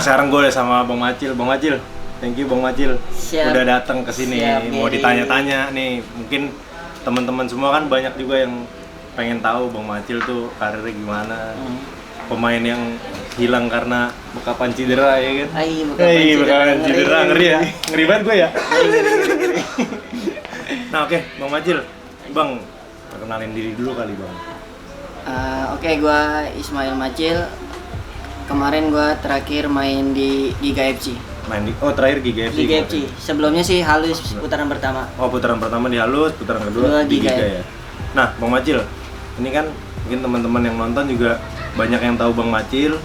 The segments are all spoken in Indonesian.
sekarang gue udah sama Bang Macil. Bang Macil, thank you Bang Macil. Siap. Udah datang ke sini. Mau Jadi. ditanya-tanya nih. Mungkin teman-teman semua kan banyak juga yang pengen tahu Bang Macil tuh karirnya gimana. Pemain yang hilang karena bekapan cedera ya kan? Bekapan cedera. Ngeri ya? Ngeri banget gue ya? Ngeri. Nah oke, Bang Macil. Bang, perkenalin diri dulu kali Bang. Oke, gue Ismail Macil. Kemarin gue terakhir main di Giga FC. Terakhir Giga FC. Giga FC. Sebelumnya sih Halus putaran pertama. Putaran pertama di Halus, putaran kedua di Giga ya. Nah, Bang Macil, ini kan mungkin teman-teman yang nonton juga banyak yang tahu Bang Macil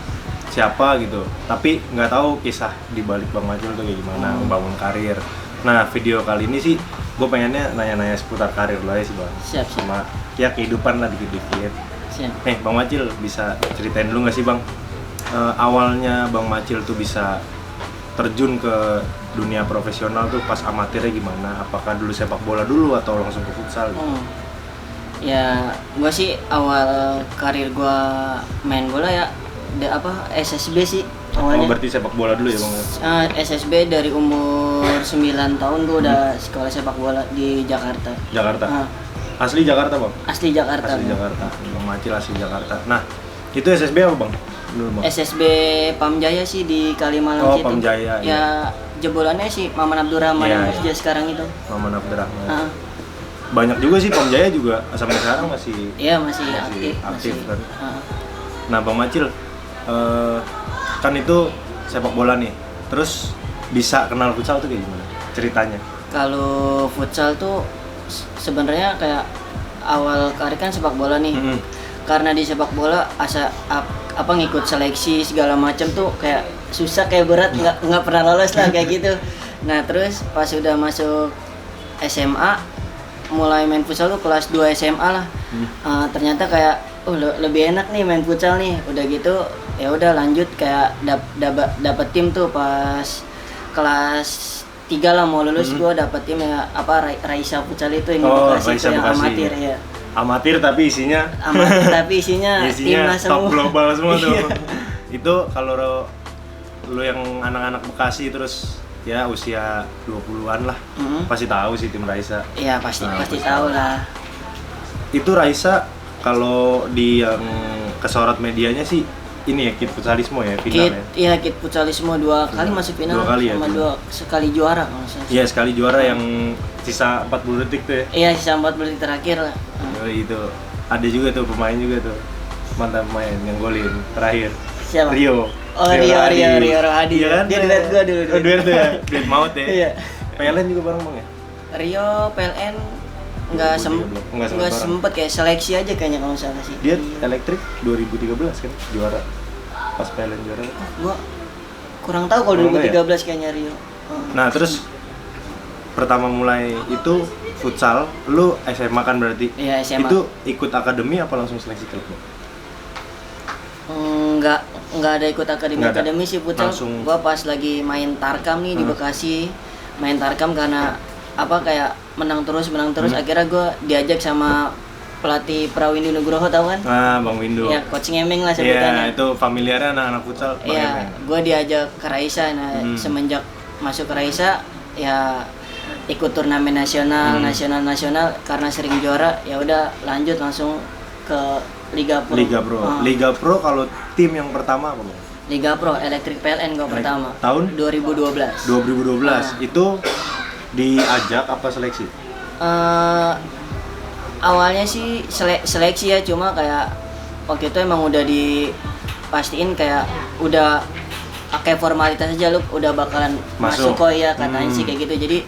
siapa gitu, tapi nggak tahu kisah di balik Bang Macil tuh kayak gimana membangun karir. Nah, video kali ini sih gue pengennya nanya-nanya seputar karir lo aja sih Bang. Siap. Sama ya kehidupan lah dikit-dikit. Siap. Bang Macil bisa ceritain dulu nggak sih Bang, awalnya Bang Macil tuh bisa terjun ke dunia profesional tuh pas amatirnya gimana? Apakah dulu sepak bola dulu atau langsung ke futsal? Ya, gue sih awal karir gue main bola ya SSB sih awalnya. Berarti sepak bola dulu ya Bang? SSB dari umur 9 tahun gue udah sekolah sepak bola di Jakarta. Jakarta? Asli Jakarta Bang? Asli Jakarta. Asli Jakarta, Bang Macil asli Jakarta. Nah, itu SSB apa Bang? Dulu Bang? SSB Pamjaya sih di Kalimalang situ. Pamjaya ya. Jebolannya sih Maman Abdurrahman yang kerja sekarang itu. Maman Abdurrahman. Banyak juga sih Pamjaya juga sampai sekarang masih. Iya, masih aktif kan. Nah, Bang Macil, kan itu sepak bola nih. Terus bisa kenal futsal tuh kayak gimana ceritanya? Kalau futsal tuh sebenarnya kayak awal karir kan sepak bola nih. Karena di sepak bola ngikut seleksi segala macam tuh kayak susah, kayak berat, nggak pernah lolos lah kayak gitu. Nah terus pas udah masuk SMA mulai main futsal tuh kelas 2 SMA lah. Ternyata kayak lebih enak nih main futsal nih. Udah gitu ya udah lanjut kayak dapat tim tuh pas kelas 3 lah mau lulus. Gua dapet tim ya Raisa Futsal itu yang Bekasi itu yang amatir ya. Amatir tapi isinya timnas top semua. global semua tuh. Itu kalau lo yang anak-anak Bekasi terus ya usia 20-an lah, pasti tahu sih tim Raisa. Iya, pasti tahu lah. Itu Raisa kalau di yang kesorot medianya sih ini ya Kid Futsalismo ya final ya. Iya, Kid Futsalismo 2 kali masuk final. 2 kali sama ya. Sekali juara kalau saya. Iya, sekali juara yang sisa 40 detik tuh ya. Iya, sisa 40 detik terakhir lah. Itu ada juga tuh pemain juga tuh, mantan pemain yang golin terakhir. Siapa? Rio Rohadi. Iya kan? Dia duet gua dulu. Duet tuh ya, duet maut ya. Iya. PLN juga bareng Bang ya? Rio PLN nggak sempet kayak seleksi aja kayaknya kalau salah sih. Dia elektrik 2013 kan juara pas PLN juara. Gua kurang tahu kalau 2013 kayaknya Rio. Nah terus pertama mulai itu futsal, lu SMA kan berarti? Iya, SMA. Itu ikut akademi apa langsung seleksi klub? Nggak ada ikut akademi sih futsal. Gua pas lagi main Tarkam nih di Bekasi, main Tarkam karena kayak menang terus akhirnya gua diajak sama pelatih Prawindi Nugroho, tahu kan? Bang Windu. Ya, coach ngemeng lah sebutannya. Iya, itu familiarnya anak-anak futsal. Iya, gua diajak ke Raisa. Nah, semenjak masuk ke Raisa ya ikut turnamen nasional karena sering juara ya udah lanjut langsung ke Liga Pro. Liga Pro kalau tim yang pertama apa Bang? Liga Pro Elektrik PLN gua pertama. Tahun 2012. Itu diajak apa seleksi? Awalnya sih seleksi ya, cuma kayak waktu itu emang udah dipastiin kayak udah kayak formalitas aja lu udah bakalan masuk kok ya katanya sih kayak gitu. Jadi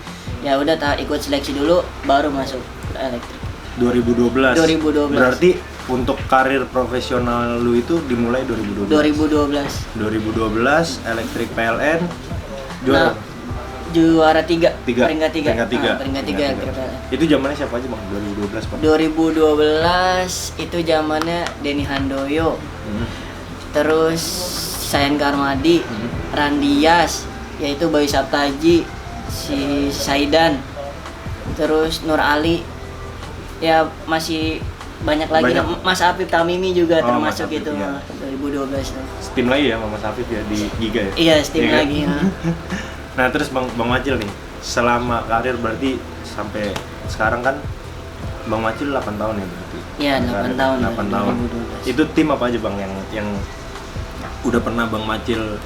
ya udah ikut seleksi dulu baru masuk elektrik. 2012. Berarti untuk karir profesional lu itu dimulai 2012. 2012 elektrik PLN juara 3. Peringkat 3 elektrik PLN. Itu zamannya siapa aja Bang 2012 Bang? 2012 itu zamannya Denny Handoyo. Terus Sayan Karmadi, Randias, yaitu Bayu Saptaji, si Saidan, terus Nur Ali, ya masih banyak lagi. Mas Afif Tamimi juga termasuk Afif, itu iya. 2012 tuh. Steam lagi ya sama Mas Afif ya di Giga ya? Iya, Steam kan? lagi. Nah terus Bang Macil nih, selama karir berarti sampai sekarang kan Bang Macil 8 tahun ya berarti? Iya, 8 tahun. 8 tahun. 2012. Itu tim apa aja Bang yang udah pernah Bang Macil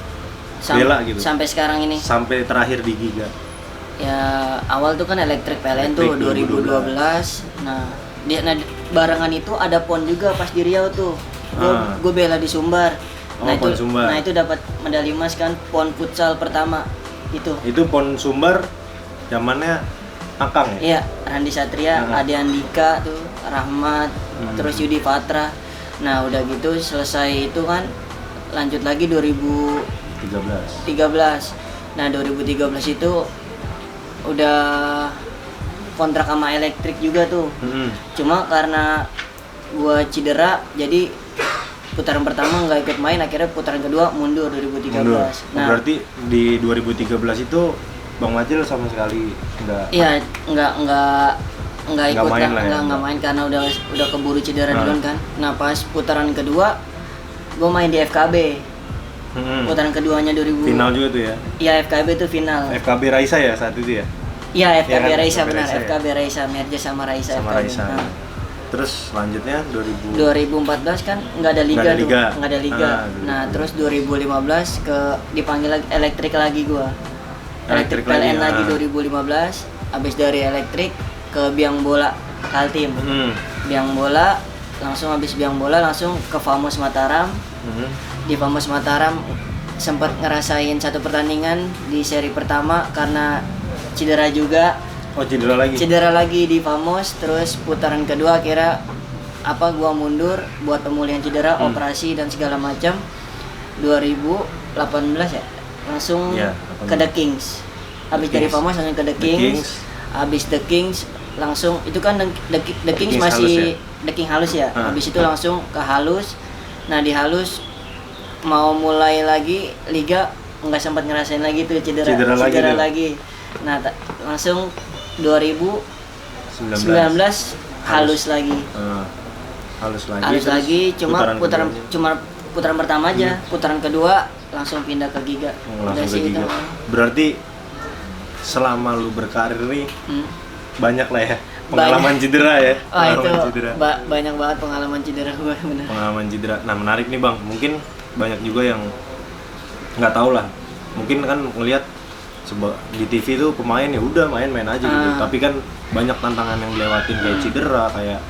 bela gitu? Sampai sekarang ini? Sampai terakhir di Giga? Ya awal tuh kan Elektrik PLN tuh 2012. Nah barengan itu ada PON juga pas di Riau tuh. Gue bela di Sumbar. Nah itu Sumbar. Nah itu dapat medali emas kan, PON futsal pertama itu. Itu PON Sumbar zamannya Akang ya? Iya, Randi Satria, Ade Andika tuh, Rahmat, terus Yudi Patra. Nah udah gitu selesai itu kan lanjut lagi 2013. Nah 2013 itu udah kontrak sama Elektrik juga tuh. Cuma karena gua cedera jadi putaran pertama nggak ikut main, akhirnya putaran kedua mundur 2013. Nah, berarti di 2013 itu Bang Macil sama sekali enggak? Iya, enggak ikut main enggak main karena udah keburu cedera duluan kan. Nah, pas putaran kedua gua main di FKB. Putaran keduanya 2000. Final juga tuh ya? Iya, FKB itu final. FKB Raisa ya saat itu ya? Iya, FKB ya, Raisa benar. Raisa, FKB Raisa merger sama Raisa. Sama FKB. Raisa. Nah. Terus selanjutnya 2014 kan nggak ada liga tuh. Nggak ada liga. Nah, terus 2015 dipanggil lagi Elektrik lagi gua. Elektrik PLN lagi 2015. Habis dari Elektrik ke Biang Bola Kaltim. Biang Bola habis Biang Bola langsung ke Famos Mataram. Di Famos Mataram sempat ngerasain satu pertandingan di seri pertama karena cedera juga. Oh, cedera lagi? Cedera lagi di Famos, terus putaran kedua akhirnya gua mundur buat pemulihan cedera, operasi dan segala macam. 2018 ya langsung ke The Kings. Habis dari Famos langsung ke The Kings. Habis The Kings langsung itu kan The Kings masih The King halus ya. Habis itu langsung ke halus. Nah, di halus mau mulai lagi liga nggak sempat ngerasain lagi tuh cedera lagi. Nah, langsung 2019 halus lagi. Halus lagi cuma putaran pertama aja. Putaran kedua langsung pindah ke Giga. Langsung ke Giga. Berarti selama lu berkarir nih banyak lah ya pengalaman cedera ya. Banyak banget pengalaman cedera gue bener. Pengalaman cedera. Nah, menarik nih Bang. Mungkin banyak juga yang nggak tahu lah. Mungkin kan ngelihat di TV tuh pemain ya udah main-main aja gitu. Tapi kan banyak tantangan yang dilewatin kayak cedera, kayak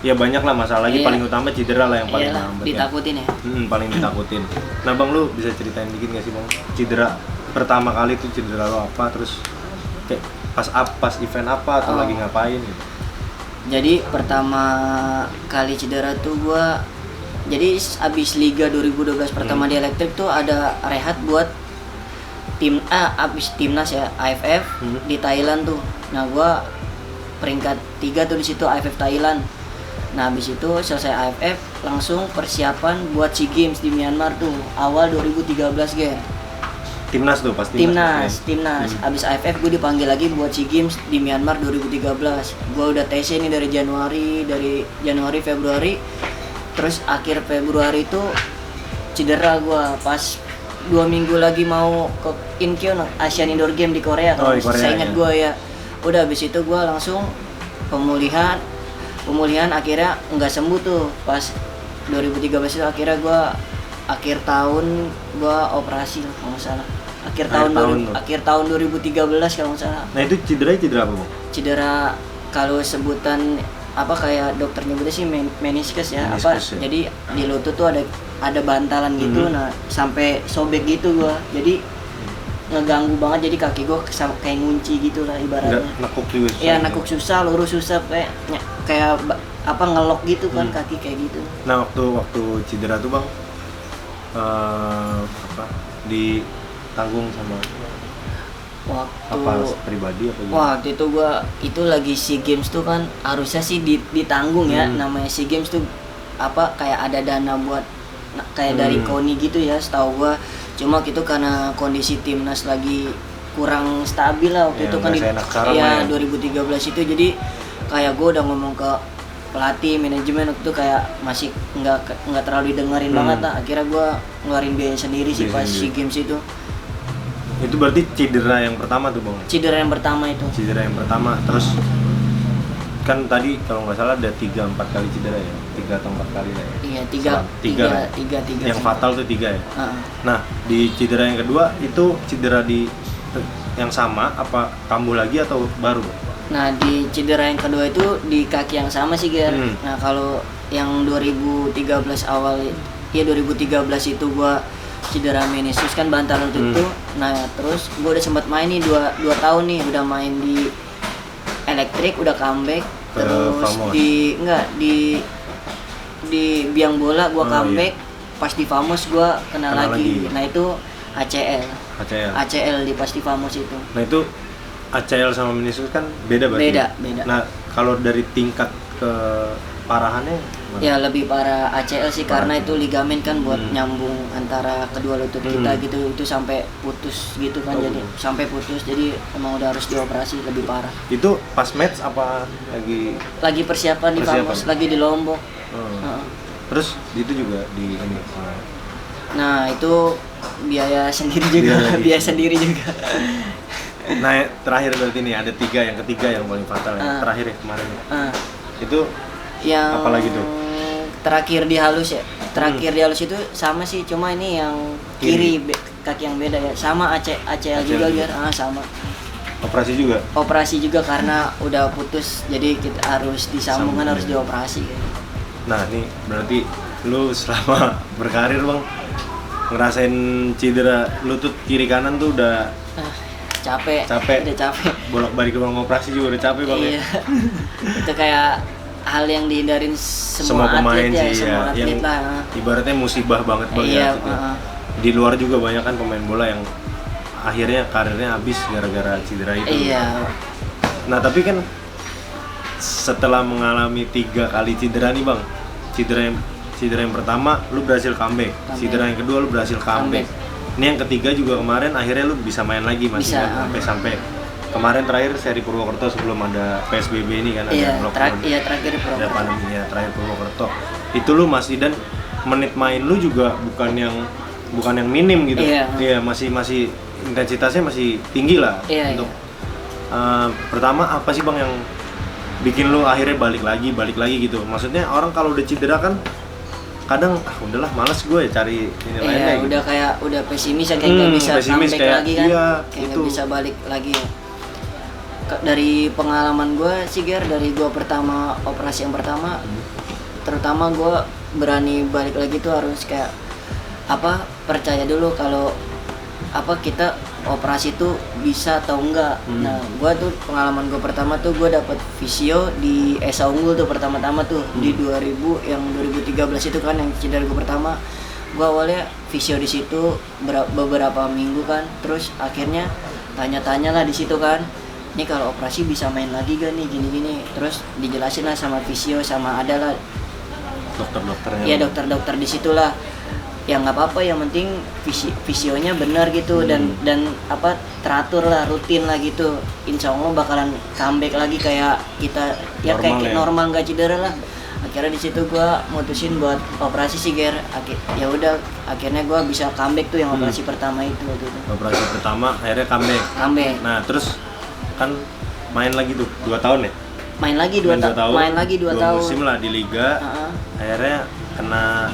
ya banyak lah masalah lagi. Paling utama cedera lah yang paling ditakutin ya. Paling ditakutin. Nah Bang, lu bisa ceritain dikit nggak sih Bang, cedera pertama kali tuh cedera lo apa, terus kayak pas event apa atau lagi ngapain gitu? Jadi pertama kali cedera tuh gua jadi abis Liga 2012 pertama di Elektrik tuh ada rehat buat abis timnas ya AFF di Thailand tuh. Nah gua peringkat 3 tuh di situ AFF Thailand. Nah abis itu selesai AFF langsung persiapan buat SEA Games di Myanmar tuh awal 2013 gen. Timnas tuh pasti. Timnas. Abis AFF gue dipanggil lagi buat SEA Games di Myanmar 2013. Gue udah TC nih dari Januari Februari. Terus akhir Februari itu cedera gue pas 2 minggu lagi mau ke Incheon Asian Indoor Game di Korea. Saya ingat gue ya. Udah abis itu gue langsung pemulihan akhirnya nggak sembuh tuh. Pas 2013 itu akhirnya gue akhir tahun gue operasi kalau nggak salah. Akhir tahun 2013 kalau nggak salah. Nah itu cedera apa Bang? Cedera kalau sebutan apa kayak dokter nyebutnya sih meniscus ya. Jadi di lutut tuh ada bantalan gitu. Nah sampai sobek gitu gua, jadi ngeganggu banget, jadi kaki gua kayak ngunci gitu lah ibaratnya. Nekuk juga susah. Iya, nekuk susah, lurus susah, kayak apa ngelok gitu kan kaki kayak gitu. Nah waktu cedera tuh Bang ditanggung sama apa pribadi apa gitu? Waktu itu gua lagi SEA Games tuh kan harusnya sih ditanggung ya. Namanya SEA Games tuh apa kayak ada dana buat kayak dari KONI gitu ya setahu gua. Cuma gitu karena kondisi timnas lagi kurang stabil lah waktu itu kan 2013 itu, jadi kayak gua udah ngomong ke pelatih manajemen waktu itu kayak masih nggak terlalu didengerin banget lah. Akhirnya gue ngeluarin biaya sendiri sih pas SEA Games itu. Itu berarti cedera yang pertama tuh bang? Cedera yang pertama itu. Cedera yang pertama, terus kan tadi kalau nggak salah ada 3-4 kali cedera ya, 3 atau 4 kali lah ya? Iya, tiga. Yang fatal tuh 3 ya? Nah, di cedera yang kedua itu cedera di yang sama apa kambuh lagi atau baru? Nah, di cedera yang kedua itu di kaki yang sama sih Ger. Nah, kalau yang 2013 awal, ya 2013 itu gua cedera meniscus kan bantal lutut itu. Nah, terus gua udah sempat main nih 2 tahun nih, udah main di elektrik, udah comeback. Terus di biang bola gua comeback. Iya. Pas di Famos gua kena lagi. Nah, itu ACL di pas di Famos itu. Nah, itu ACL sama meniscus kan beda berarti? Beda. Nah, kalau dari tingkat ke parahannya mana? Ya lebih parah ACL sih, karena itu ligamen kan buat nyambung antara kedua lutut kita gitu, itu sampai putus gitu kan. Jadi sampai putus, jadi emang udah harus dioperasi, lebih parah. Itu pas match apa lagi persiapan di Famos, lagi di Lombok. Terus itu juga di ini. Nah, itu biaya sendiri juga, biaya sendiri juga. Nah, terakhir berarti nih ada 3, yang ketiga yang paling fatal ya. Terakhir ya kemarin. Itu yang apa lagi tuh? Terakhir di halus ya. Terakhir di halus itu sama sih, cuma ini yang kiri kaki yang beda ya. Sama ACL juga Ger. Sama. Operasi juga? Operasi juga karena udah putus, jadi kita harus disambungkan, harus dioperasi. Nah, nih berarti lu selama berkarir bang ngerasain cedera lutut kiri kanan tuh udah capek. Udah capek. Bolak-balik ruang operasi juga udah capek bang. Iya. Itu kayak hal yang dihindarin semua pemain atlet sih, semua atlet yang lah. Ibaratnya musibah banget bang. Iya. Di luar juga banyak kan pemain bola yang akhirnya karirnya habis gara-gara cedera itu. Iya. Nah, tapi kan setelah mengalami 3 kali cedera nih bang, cedera yang pertama lu berhasil comeback. Cedera yang kedua lu berhasil comeback. Ini yang ketiga juga kemarin akhirnya lu bisa main lagi masih kan sampai kemarin terakhir seri Purwokerto sebelum ada PSBB ini kan, ada lockdown. Terakhir Purwokerto. Ada pandeminya terakhir Purwokerto. Itu lu masih, dan menit main lu juga bukan yang minim gitu. Iya, masih intensitasnya masih tinggi lah. Untuk pertama apa sih bang yang bikin lu akhirnya balik lagi gitu? Maksudnya orang kalau udah cedera kan kadang udahlah malas gue cari ini lainnya gitu. Udah pesimis ya, kayak nggak bisa comeback lagi kan. Kayak nggak bisa balik lagi ya. Dari pengalaman gue sih Ger, dari gue operasi yang pertama, terutama gue berani balik lagi tuh harus kayak percaya dulu kalau kita operasi tuh bisa atau enggak. Nah, gue tuh pengalaman gue pertama tuh gue dapet visio di Esa Unggul tuh pertama-tama tuh di 2013 itu kan yang cedera gue pertama. Gue awalnya visio di situ beberapa minggu kan, terus akhirnya tanya-tanya lah di situ kan, ini kalau operasi bisa main lagi gak nih gini-gini. Terus dijelasin lah sama visio, sama ada lah dokter-dokternya. Iya, dokter-dokter di situ lah. Ya nggak apa-apa, yang penting visionya benar gitu, dan teratur lah, rutin lah gitu. Insya Allah bakalan comeback lagi kayak kita kayak normal, nggak cedera lah. Akhirnya di situ gue mutusin buat operasi sih Ger. Ya udah, akhirnya gue bisa comeback tuh yang operasi pertama itu waktu itu. Operasi pertama akhirnya comeback. Nah, terus kan main lagi tuh 2 tahun ya? Main lagi 2 tahun. Main lagi 2 tahun. Musim lah di liga. Akhirnya kena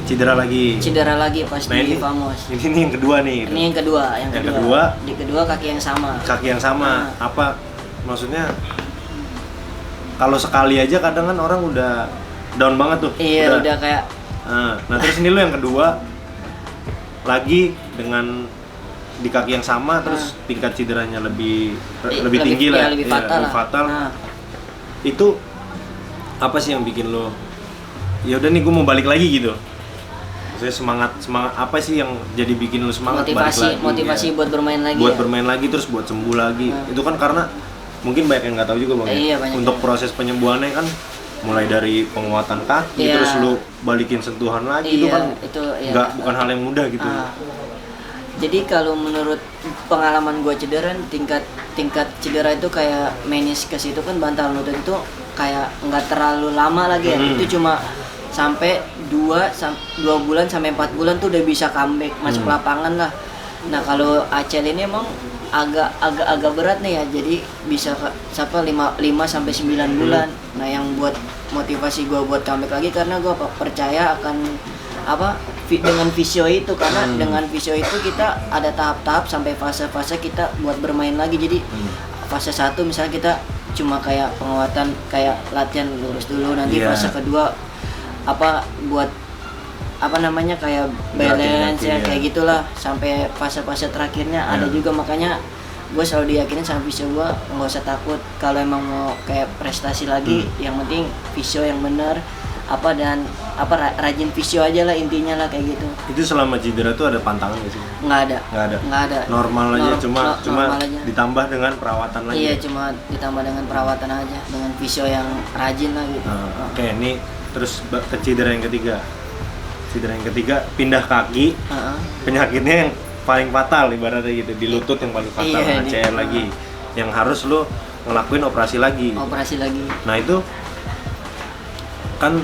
cedera lagi pas di Famos. Ini yang kedua nih. Ini yang kedua. Di kedua kaki yang sama. Apa maksudnya? Kalau sekali aja kadang kan orang udah down banget tuh. Iya, udah kayak. Nah, terus ini lu yang kedua lagi dengan di kaki yang sama, terus tingkat cederanya lebih tinggi lah. Lebih fatal. Itu apa sih yang bikin lo? Ya udah nih, gue mau balik lagi gitu. Saya semangat apa sih yang jadi bikin lu semangat motivasi buat bermain lagi, bermain lagi, terus buat sembuh lagi. Itu kan karena mungkin banyak yang nggak tahu juga bang. Untuk proses penyembuhannya kan mulai dari penguatan kaki, terus lu balikin sentuhan lagi, itu kan bukan hal yang mudah gitu. Jadi kalau menurut pengalaman gue cedera, tingkat cedera itu kayak meniscus itu kan bantal lutut itu kayak nggak terlalu lama lagi ya. Itu cuma sampai 2 bulan sampai 4 bulan tuh udah bisa comeback masuk lapangan lah. Nah kalau ACL ini emang agak berat nih ya, jadi bisa 5 sampai 9 bulan. Nah yang buat motivasi gue buat comeback lagi karena gue percaya akan dengan visio itu, karena dengan visio itu kita ada tahap-tahap sampai fase-fase kita buat bermain lagi. Jadi fase 1 misalnya kita cuma kayak penguatan, kayak latihan lurus dulu, nanti fase kedua buat kayak balance ya, kayak gitulah sampai fase-fase terakhirnya ada juga. Makanya gue selalu diyakinin sama visio gue, nggak usah takut kalau emang mau kayak prestasi lagi, yang penting visio yang benar dan rajin visio aja lah intinya lah, kayak gitu. Itu selama cedera tuh ada pantangan nggak sih? Nggak ada. Normal aja, cuma normal aja. Ditambah dengan perawatan lagi. Iya, cuma ditambah dengan perawatan aja, dengan visio yang rajin lah gitu. Oke, ini terus ke cedera yang ketiga. Cedera yang ketiga pindah kaki. Penyakitnya yang paling fatal ibaratnya gitu, di lutut yang paling fatal, ACL lagi. Yang harus lu ngelakuin operasi lagi. Nah, itu kan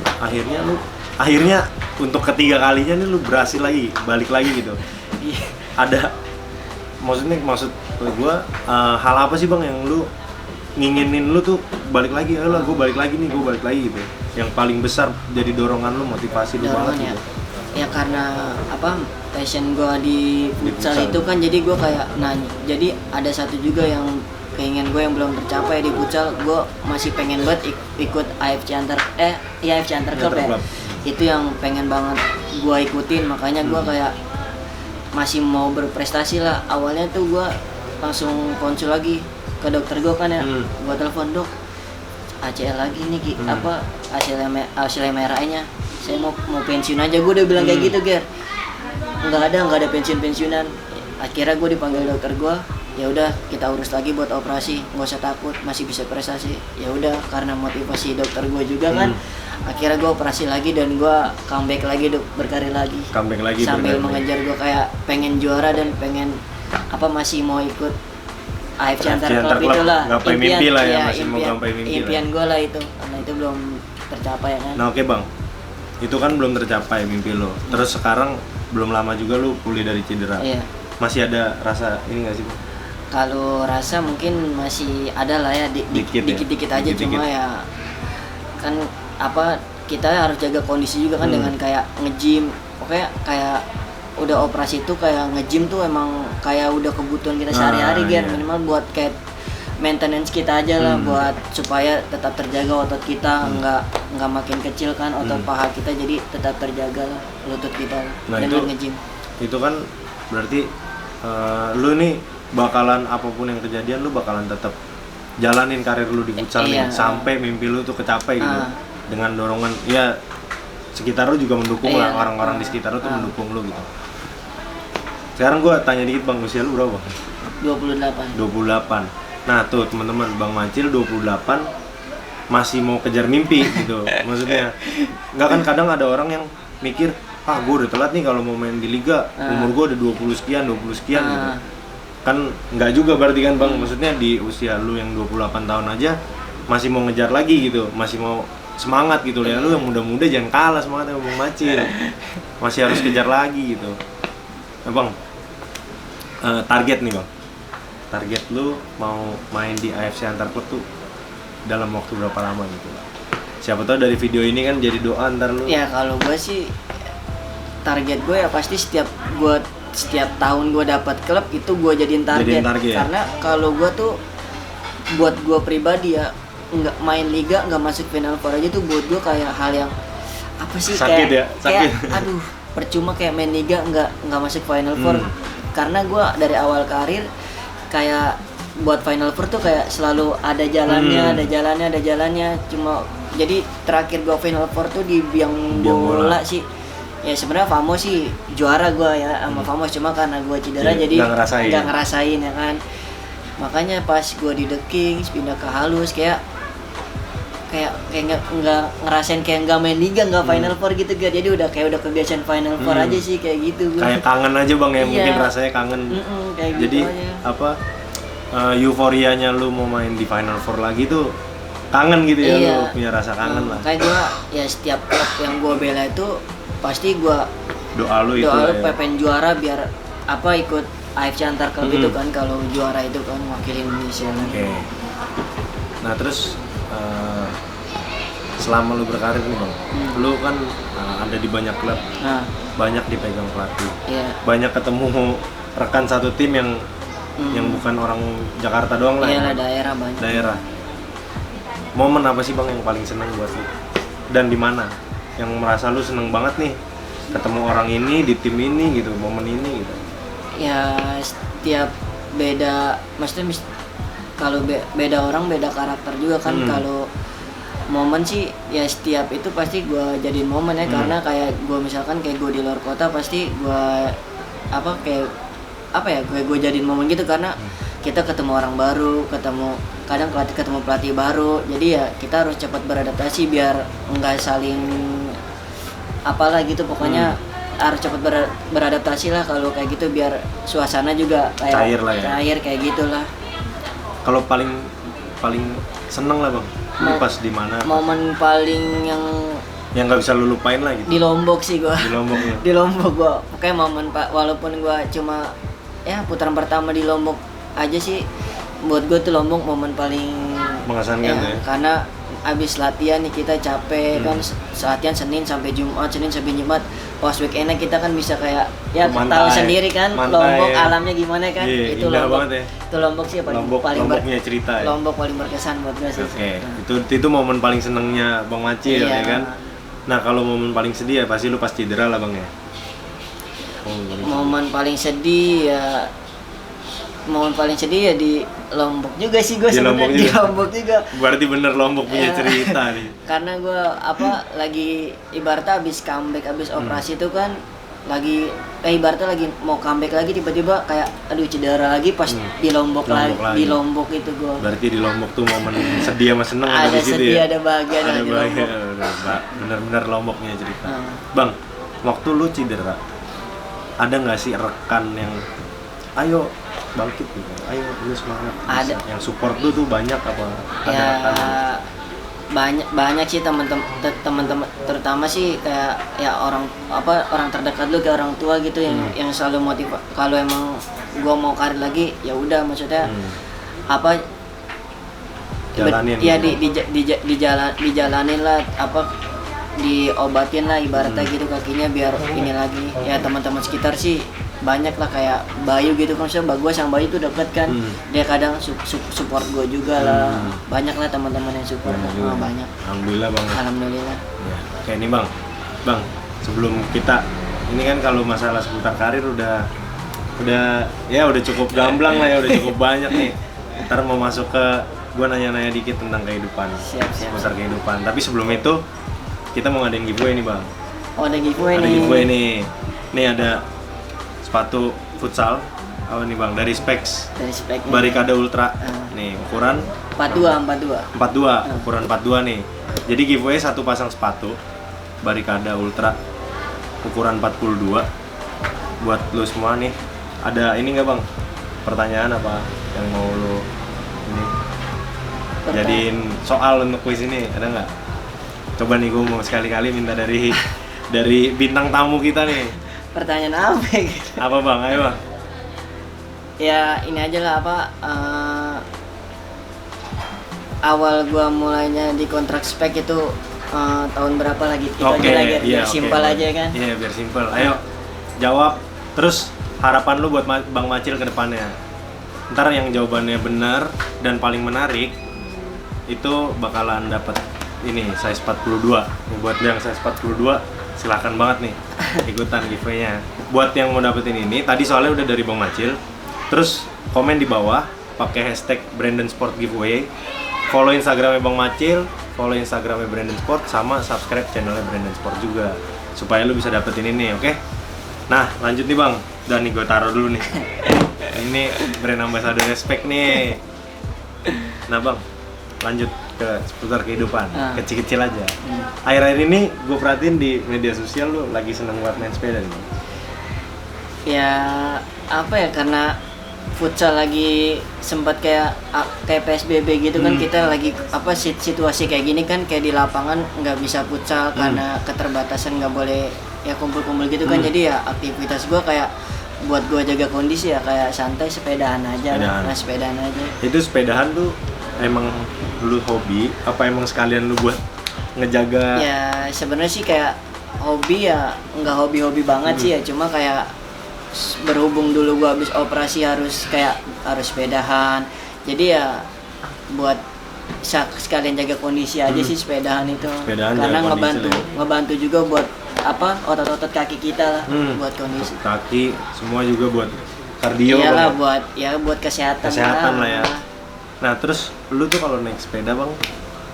akhirnya untuk ketiga kalinya nih lu berhasil lagi, balik lagi gitu. Ada maksud gue hal apa sih bang yang lu nginginin lu tuh balik lagi, ayolah gue balik lagi gitu, yang paling besar jadi dorongan lu, motivasi lu banget gitu? Ya karena passion gue di futsal itu kan, jadi gue kayak jadi ada satu juga yang keinginan gue yang belum tercapai di futsal. Gue masih pengen banget ikut AFC Antar Club ya. Itu yang pengen banget gue ikutin, makanya gue kayak masih mau berprestasi lah. Awalnya tuh gue langsung konsul lagi ke dokter gue kan ya. Gue telepon, dok, ACL lagi nih ACL merahnya, saya mau pensiun aja. Gue udah bilang kayak gitu, Ger. Nggak ada pensiunan. Akhirnya gue dipanggil dokter gue, ya udah kita urus lagi buat operasi, nggak usah takut, masih bisa prestasi. Ya udah, karena motivasi dokter gue juga kan, akhirnya gue operasi lagi dan gue comeback lagi, berkarir lagi sambil mengejar gue kayak pengen juara dan pengen masih mau ikut AFC Antar Club itulah, gapai mimpi lah ya, masih mau gapai mimpi impian gue lah itu, karena itu belum tercapai kan. Nah oke bang, itu kan belum tercapai mimpi lo, terus sekarang belum lama juga lo pulih dari cedera. Masih ada rasa ini nggak sih bang? Kalau rasa mungkin masih ada lah ya, dikit-dikit aja. Cuma ya kan kita harus jaga kondisi juga kan, dengan kayak nge-gym. Pokoknya kayak udah operasi itu kayak nge-gym tuh emang kayak udah kebutuhan kita sehari-hari, minimal buat kayak maintenance kita aja lah, buat supaya tetap terjaga otot kita, nggak makin kecil kan otot paha kita, jadi tetap terjaga lah lutut kita dengan nge-gym. Itu kan berarti lu nih bakalan apapun yang kejadian lu bakalan tetap jalanin karir lu di futsal nih sampai mimpi lu tuh kecapai gitu, dengan dorongan ya sekitar lu juga mendukung lah, orang-orang di sekitar lu tuh mendukung lu gitu. Sekarang gua tanya dikit bang, usia lu berapa? 28. Nah tuh teman-teman, Bang Macil 28 masih mau kejar mimpi gitu. Maksudnya nggak kan, kadang ada orang yang mikir, gue udah telat nih kalau mau main di liga, umur gue udah 20 sekian gitu. Kan nggak juga berarti kan bang, maksudnya di usia lu yang 28 tahun aja masih mau ngejar lagi gitu, masih mau semangat gitu ya. Lu yang muda-muda jangan kalah semangatnya Bang Macil, masih harus kejar lagi gitu. Nah bang, target nih bang, target lu mau main di AFC Antar Club tuh dalam waktu berapa lama gitu lah? Siapa tahu dari video ini kan jadi doa ntar lu. Ya kalau gue sih target gue ya pasti setiap tahun gue dapat klub itu gue jadiin target. Karena kalau gue tuh buat gue pribadi ya, nggak main liga nggak masuk final four aja tuh buat gue kayak hal yang sakit. Kayak aduh percuma kayak main liga nggak masuk final four. Karena gue dari awal karir kayak buat final four tuh kayak selalu ada jalannya. Cuma jadi terakhir gue final four tuh di biang bola sih. Ya sebenarnya Famos sih juara gue ya sama Famos, cuma karena gue cedera jadi nggak ngerasain ya kan. Makanya pas gue di The Kings pindah ke Halus kayak nggak ngerasain, kayak nggak main liga, nggak final four gitu kan. Jadi udah kebiasaan final four aja sih kayak gitu gue. Kayak kangen aja bang ya, mungkin rasanya kangen. Kayak jadi gitu aja. euforianya lu mau main di final four lagi tuh kangen gitu ya, Iya. lu punya rasa kangen lah. Kayak gue ya setiap klub yang gue bela itu pasti gue Doa lu itu doa lah ya. pengen juara biar apa ikut AFC antar klub itu kan, kalau juara itu kan wakilin Indonesia. Oke. Nah terus selama lu berkarir nih bang, lu kan ada di banyak klub, Nah, banyak dipegang pelatih, iya. banyak ketemu rekan satu tim yang bukan orang Jakarta doang lah, Iyalah, ya, daerah banyak. daerah. Momen apa sih bang yang paling seneng buat lu? Dan di mana? Yang merasa lu seneng banget nih ketemu orang ini di tim ini gitu, momen ini gitu. Ya setiap beda, maksudnya kalau beda orang beda karakter juga kan. Kalau momen sih ya setiap itu pasti gue jadiin momen ya, karena kayak gue misalkan kayak gue di luar kota pasti gue gue jadiin momen gitu, karena kita ketemu orang baru, kadang ketemu pelatih baru, jadi ya kita harus cepat beradaptasi biar nggak saling apalah gitu, pokoknya harus cepat beradaptasi lah kalau kayak gitu, biar suasana juga kayak Cair lah ya. cair kayak gitulah. Kalau paling seneng lah bang, lu pas di mana? Momen paling yang Nggak bisa lu lupain lah gitu. di Lombok sih gua. Di Lombok ya. Di Lombok gua. Pokoknya momen walaupun gua cuma ya putaran pertama di Lombok aja sih, buat gua tuh Lombok momen paling Mengesankan ya. Karena abis latihan nih kita capek kan, latihan Senin sampai Jumat, pas weekendnya kita kan bisa kayak ya tahu sendiri kan Lombok alamnya gimana kan. Iya, Itu indah Lombok banget ya. itu Lombok sih Lomboknya cerita ya. Lombok paling berkesan buat gue sih. Oke, itu momen paling senengnya Bang Macil Iya. ya kan. Nah kalau momen paling sedih ya pasti lu pas cedera lah bang ya. Momen paling sedih ya di Lombok juga sih gue sebenarnya. Di Lombok juga. Berarti bener Lombok punya cerita nih. Karena gue lagi ibaratnya abis comeback, abis operasi itu kan lagi ibaratnya lagi mau comeback lagi, tiba-tiba kayak aduh cedera lagi pas di Lombok lagi. Di Lombok itu gue. Berarti di Lombok tuh momen sedih sama seneng ada di situ sedih, ya. ada bahagia, ada di bahagia. Lombok. Bener-bener Lombok punya cerita. Bang, waktu lu cedera ada nggak sih rekan yang ayo bangkit gitu, ayo lu semangat, ada yang support lu tuh banyak apa? Ada ya rekan banyak sih teman-teman, terutama sih kayak ya orang terdekat lu, kayak orang tua gitu yang selalu motivasi kalau emang gua mau karir lagi, ya udah maksudnya jalanin ya gitu. dijalanin lah, diobatin lah ibaratnya gitu kakinya biar ini lagi. Ya teman-teman sekitar sih banyak lah, kayak Bayu gitu kan, maksudnya Bagus yang Bayu tuh deket kan, dia kadang support gue juga lah. Banyak lah teman-teman yang support. Banyak. Alhamdulillah bang. Alhamdulillah. Ya, oke ini bang sebelum kita ini kan kalau masalah seputar karir udah cukup gamblang lah ya, udah cukup banyak nih. Ntar mau masuk ke gue nanya-nanya dikit tentang kehidupan, seputar kehidupan. Tapi sebelum itu kita mau ngadain giveaway nih bang. Oh ada giveaway Ada nih. giveaway nih. Nih ada sepatu futsal apa nih bang, dari Specs. Dari Spek nih. Barikada Ultra. Nih ukuran 42. ukuran 42 nih. Jadi giveaway satu pasang sepatu Barikada Ultra ukuran 42 buat lu semua nih. Ada ini nggak bang? Pertanyaan apa yang mau lu ini jadiin soal untuk kuis ini, ada nggak? Coba nih gue mau sekali-kali minta dari bintang tamu kita nih. Pertanyaan apa gitu? Apa bang? Ayo bang. Ya ini aja lah awal gua mulainya di kontrak Spek itu tahun berapa lagi? Itu aja lah biar simpel aja kan. Iya biar simpel. Ayo jawab. Terus harapan lu buat Bang Macil ke depannya. Ntar yang jawabannya benar dan paling menarik itu bakalan dapat ini size 42. Buat yang size 42 silakan banget nih ikutan giveaway-nya. Buat yang mau dapetin ini, tadi soalnya udah dari Bang Macil. Terus komen di bawah pakai hashtag Brandon Sport Giveaway. Follow Instagramnya Bang Macil, follow Instagramnya Brandon Sport, sama subscribe channelnya Brandon Sport juga supaya lu bisa dapetin ini, oke? Nah lanjut nih bang, udah nih gue taruh dulu nih. Ini brand ambassador Respect nih. Nah bang, lanjut ke seputar kehidupan, kecil-kecil aja. Akhir-akhir ini gue perhatiin di media sosial lu lagi seneng banget main sepeda nih. Ya karena futsal lagi sempat kayak PSBB gitu kan, kita lagi situasi kayak gini kan, kayak di lapangan nggak bisa futsal karena keterbatasan, nggak boleh ya kumpul-kumpul gitu kan. Jadi ya aktivitas gue kayak buat gue jaga kondisi ya kayak santai, sepedaan aja. Sepedaan aja. Itu sepedahan tuh emang lu hobi apa emang sekalian lu buat ngejaga? Ya sebenarnya sih kayak hobi ya, nggak hobi-hobi banget sih ya, cuma kayak berhubung dulu gua habis operasi harus sepedahan, jadi ya buat sekalian jaga kondisi aja sih sepedahan itu. Karena ngebantu juga buat otot-otot kaki kita lah, buat kondisi kaki semua, juga buat kardio. Iyalah, buat kesehatan lah ya. Nah terus lu tuh kalau naik sepeda bang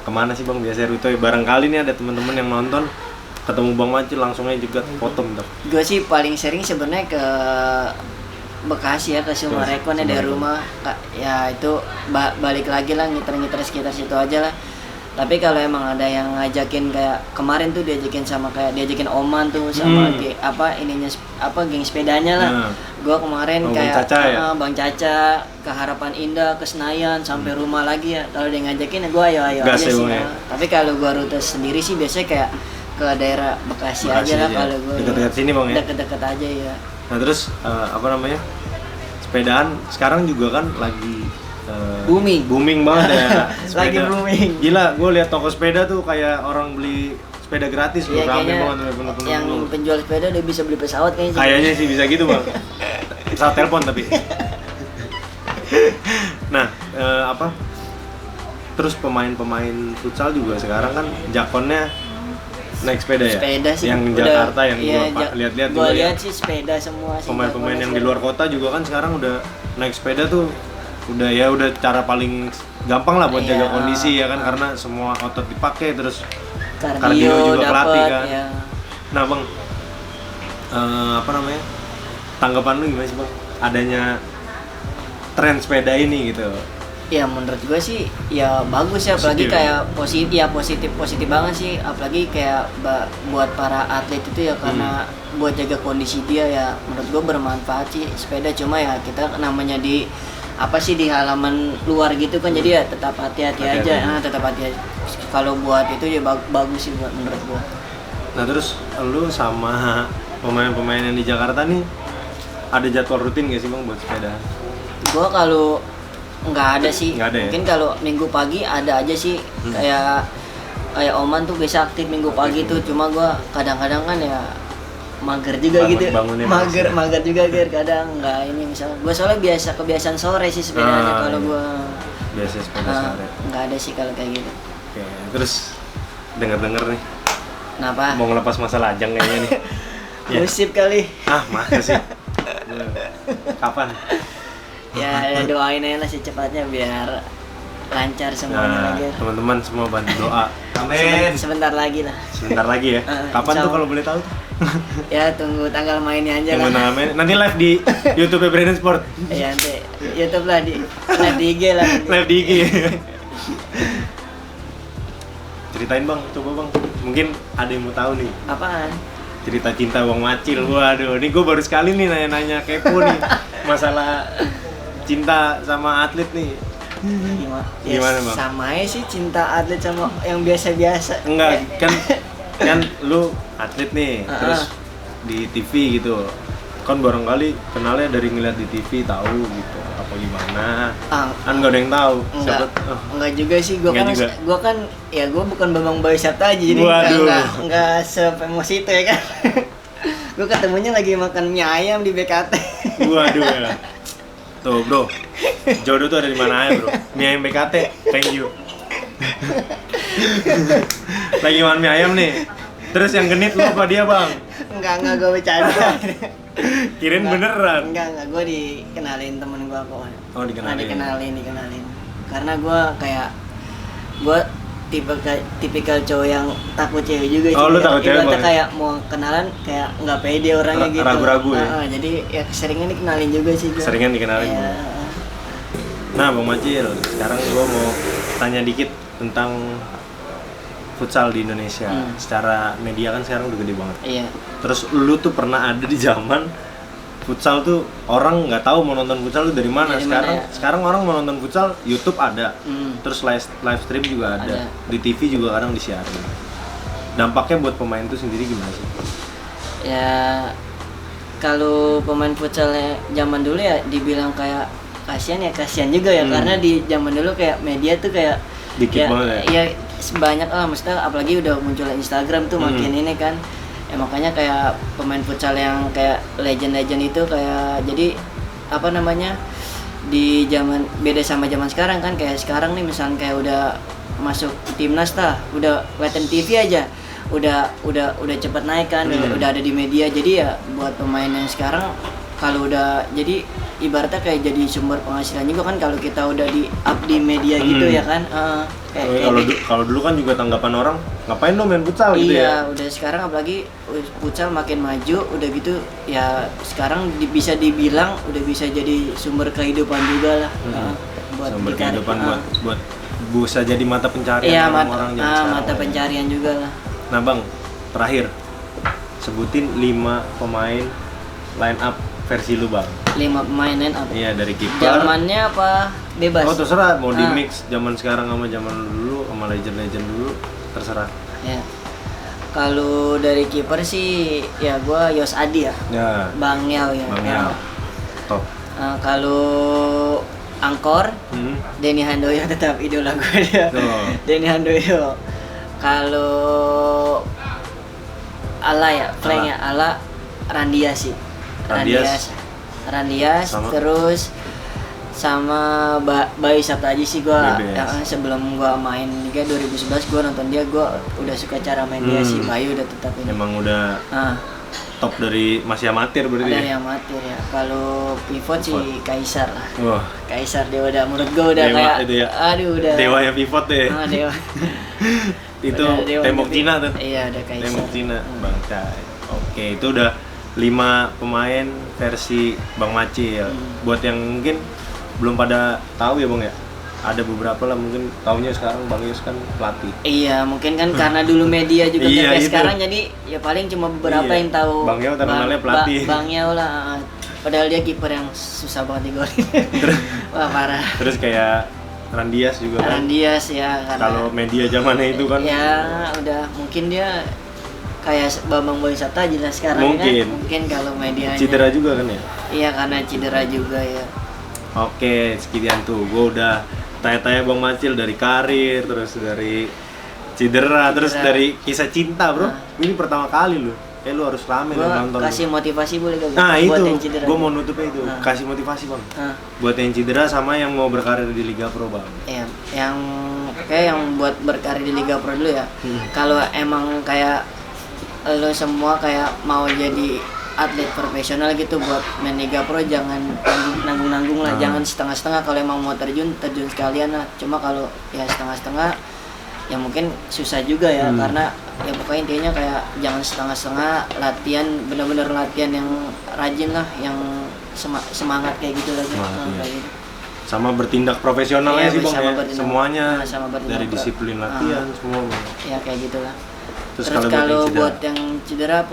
kemana sih bang biasanya rute? Barangkali nih ada teman-teman yang nonton ketemu Bang Macil langsung aja juga foto bentar. Gue sih paling sering sebenarnya ke Bekasi ya, ke Sumarekon ya, dari rumah ya itu balik lagi lah, ngiter-ngiter sekitar situ aja lah. Tapi kalau emang ada yang ngajakin, kayak kemarin tuh diajakin Oman tuh sama geng sepedanya lah. Gue kemarin kayak Bang Caca ke Harapan Indah, ke Senayan sampai rumah lagi ya. Kalau dia ngajakin ya gue ayo aja sih. Tapi kalau gue rute sendiri sih biasanya kayak ke daerah Bekasi aja lah kalau gue. Dekat-dekat sini bang ya? Dekat-dekat aja ya. Nah terus sepedaan sekarang juga kan lagi booming banget ya. Lagi booming. Gila, gue lihat toko sepeda tuh kayak orang beli sepeda gratis loh, rame banget penuh. Yang penjual sepeda udah bisa beli pesawat kayaknya. Kayaknya sih bisa gitu bang. Pesawat telepon tapi. Nah terus pemain futsal juga sekarang kan jakonnya naik sepeda ya? Sepeda sih. Yang Jakarta yang lihat-lihat juga. Gua lihat sih sepeda semua sih. Pemain-pemain yang di luar kota juga kan sekarang udah naik sepeda tuh udah cara paling gampang lah buat jaga kondisi ya kan, karena semua otot dipakai, terus kardio juga kelatih kan. Ya. Nah bang, tanggapan lu gimana sih bang adanya tren sepeda ini gitu? Ya menurut gue sih ya bagus ya, apalagi kayak positif banget sih, apalagi kayak buat para atlet itu ya, karena buat jaga kondisi dia ya, menurut gue bermanfaat sih sepeda. Cuma ya kita namanya di halaman luar gitu kan, jadi ya tetap hati-hati aja. Tetap hati-hati. Kalau buat itu ya bagus sih buat menurut gue. Nah terus lu sama pemain-pemain yang di Jakarta nih ada jadwal rutin gak sih bang buat sepeda? Gue kalau nggak ada sih. Mungkin kalau minggu pagi ada aja sih. Kayak Oman tuh biasa aktif minggu pagi tuh, cuma gua kadang-kadang kan ya mager juga gitu. Mager juga kadang nggak ini, misalnya gua soalnya kebiasaan sore sih sepedanya. Kalau gua biasa sepeda sore. Nggak ada sih kalau kayak gitu. Oke, terus denger nih. Kenapa? Mau ngelepas masa lajang kayaknya nih. Musib kali. Masa sih? Kapan? Ya doain aja lah secepatnya biar lancar semuanya lagi. Teman-teman semua bantu doa. Amin. Sebentar lagi lah. Sebentar lagi ya. Kapan tuh kalau boleh tahu? Ya tunggu tanggal mainnya aja lah. Nanti live di YouTube Brandon Sport. Iya nanti YouTube lah, live di IG lah. Live di IG. Ceritain bang, coba bang. Mungkin ada yang mau tahu nih. Apaan? Cerita cinta Bang Macil. Waduh, ini gue baru sekali nih nanya-nanya kepo nih masalah cinta sama atlet nih. Gimana bang? Sama aja sih cinta atlet sama yang biasa-biasa. Enggak, kan lu atlet nih, terus di TV gitu. Kan barangkali kenalnya dari ngeliat di TV tahu gitu apa gimana. Kan gak ada yang tahu. Enggak juga sih, gua kan ya gua bukan Bambang Bayu Sapta aja, jadi enggak se-famous itu ya kan. Gua ketemunya lagi makan mie ayam di BKT. Waduh ya. Tuh bro, jodoh tuh ada di mana aja bro. Mie ayam BKT, thank you. Lagi makan mie ayam nih. Terus yang genit lu apa dia bang? Enggak, gue bercanda. Kirain beneran. Enggak, gue dikenalin temen gue kok. Oh dikenalin. Dikenalin. Karena gue tipikal cowok yang takut cewek juga sih. Oh lu takut cewek bang? Kayak mau kenalan kayak nggak pede orangnya gitu. Ragu-ragu ya? Jadi ya seringan dikenalin juga sih gue. Seringan dikenalin. Ya. Nah Bang Macil, sekarang gue mau tanya dikit tentang futsal di Indonesia. Secara media kan sekarang udah gede banget. Iya. Terus lu tuh pernah ada di zaman futsal tuh orang nggak tahu mau nonton futsal tuh dari mana. Sekarang orang mau nonton futsal YouTube ada, terus live stream juga ada, di TV juga kadang disiarin. Dampaknya buat pemain tuh sendiri gimana sih? Ya kalau pemain futsalnya zaman dulu ya dibilang kayak kasihan juga ya, karena di zaman dulu kayak media tuh kayak dikit banget ya. Ya banyak lah, maksudnya apalagi udah muncul Instagram tuh makin ini kan. Ya makanya kayak pemain futsal yang kayak legend itu kayak jadi apa namanya, di zaman beda sama zaman sekarang kan. Kayak sekarang nih misalnya kayak udah masuk timnas udah kelihatan TV aja udah cepat naik kan, udah ada di media. Jadi ya buat pemain yang sekarang kalau udah jadi ibaratnya kayak jadi sumber penghasilan juga kan kalau kita udah di up di media gitu ya kan. Kalau dulu kan juga tanggapan orang ngapain lo main futsal gitu ya. Iya, udah sekarang apalagi futsal makin maju udah gitu ya, sekarang bisa dibilang udah bisa jadi sumber kehidupan juga lah. Buat sumber kehidupan buat bisa jadi mata pencarian orang-orang zaman sekarang. Mata pencarian juga lah. Nah Bang, terakhir sebutin 5 pemain line up versi lu Bang. 5 pemain line up? Iya, dari kiper. Zamannya apa? Bebas? Oh terserah, mau di mix zaman sekarang sama zaman dulu, sama legend dulu, terserah. Ya. Kalau dari kiper sih ya gua Yos Adi ya. Bang Yao ya. Bang Yao. Top. Kalau angkor, Denny Handoyo tetap idola gue dia. Denny Handoyo. Kalau Ala ya, flanknya Ala Randia sih. Randias terus sama Bayu Saptaji sih gua sebelum gua main Liga 2011 gua nonton dia, gua udah suka cara main dia sih. Bayu udah tetap ini. Emang udah top dari masih amatir berarti. Dari amatir ya. Kalau pivot sih Kaisar lah. Wah. Kaisar dia udah menurut gua udah dewa, kayak itu ya. Aduh udah. Dewanya pivot deh. Dewa. Itu tembok Cina tuh. Iya, ada Kaisar. Tembok Cina, Bang Cai. Oke, itu udah 5 pemain versi Bang Macil. Buat yang mungkin belum pada tahu ya Bang ya, ada beberapa lah mungkin taunya sekarang Bang Yos kan pelatih. Iya, mungkin kan karena dulu media juga kayak sekarang, jadi ya paling cuma beberapa yang tahu. Bang Yao terkenalnya pelatih. Bang Yao lah, padahal dia kiper yang susah banget digolin. Wah parah. Terus kayak Randias juga kan. Randias ya. Kalau media zamannya itu kan. Ya udah mungkin dia kayak Bambang Boy Sapta jelas sekarang mungkin kalau medianya. Cedera juga kan ya? Iya, karena cedera juga ya. Oke, sekian tuh. Gue udah tanya-tanya Bang Macil dari karir, terus dari cedera, terus dari kisah cinta, Bro. Ini pertama kali lu. Lu harus rame nonton. Kasih motivasi boleh gak? Nah, buat itu. Gue mau nutupnya itu. Kasih motivasi, Bang. Buat yang cedera sama yang mau berkarir di Liga Pro, Bang. Iya, yang buat berkarir di Liga Pro dulu ya. Kalau emang kayak lo semua kayak mau jadi atlet profesional gitu buat main Liga Pro, jangan nanggung-nanggung lah, jangan setengah-setengah. Kalau emang mau terjun sekalian lah. Cuma kalau ya setengah-setengah ya mungkin susah juga ya, karena ya pokoknya intinya kayak jangan setengah-setengah, latihan benar-benar latihan yang rajin lah, yang semangat kayak gitu lagi. Kayak gitu. Sama bertindak profesionalnya sih Bang ya, semuanya dari disiplin latihan semua. Ya kayak gitulah. Terus kalau buat yang cedera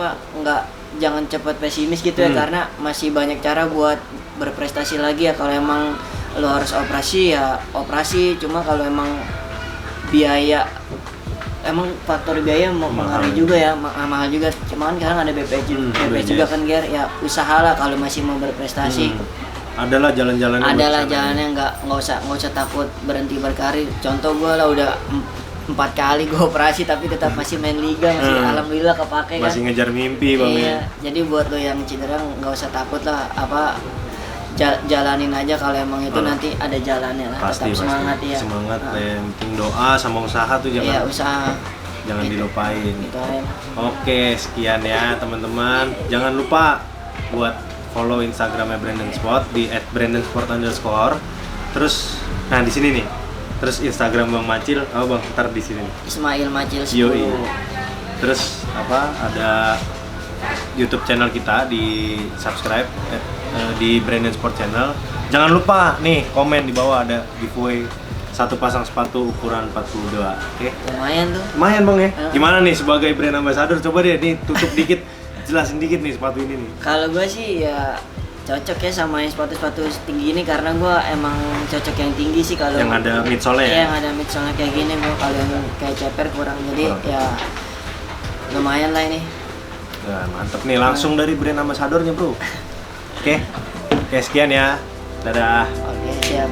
jangan cepat pesimis gitu ya, karena masih banyak cara buat berprestasi lagi ya. Kalau emang lo harus operasi ya operasi, cuma kalau emang biaya, emang faktor biaya mempengaruhi juga ya, mahal juga. Cuman sekarang ada BPJS juga kan Ger, ya usaha lah kalau masih mau berprestasi. Adalah jalan-jalannya. Adalah jalannya, nggak usah takut berhenti berkarir. Contoh gue lah udah 4 kali gue operasi tapi tetap masih main liga, masih alhamdulillah kepake kan. Masih ngejar mimpi Bang. Iya, jadi buat lo yang cedera nggak usah takut lah, jalanin aja, kalau emang itu nanti ada jalannya lah. Pasti, tetap semangat ya. Semangat yang penting doa sama usaha tuh jangan. Iya, usaha. Jangan dilupain. Gitu aja. Oke, sekian ya teman-teman. Jangan lupa buat follow Instagramnya Brandon Sport di @brandonsport_. Terus, nah di sini nih. Terus Instagram Bang Macil, Bang, ntar di sini. Ismail Macil 10. Terus ada YouTube channel kita, di subscribe di Brandon Sport Channel. Jangan lupa nih komen di bawah, ada giveaway 1 pasang sepatu ukuran 42. Oke. Lumayan tuh. Lumayan Bang ya. Gimana nih sebagai brand ambassador, coba deh nih tutup dikit, jelasin dikit nih sepatu ini nih. Kalau gue sih ya cocok ya sama yang sepatu-sepatu tinggi ini karena gue emang cocok yang tinggi sih kalau yang ada midsole ya? Yang ada midsole kayak gini bro, kalau yang kayak ceper kurang, jadi ya lumayan lah ini. Nah, mantep nih, langsung dari brand ambassadornya bro. Oke, sekian ya, dadah. Oke, siap.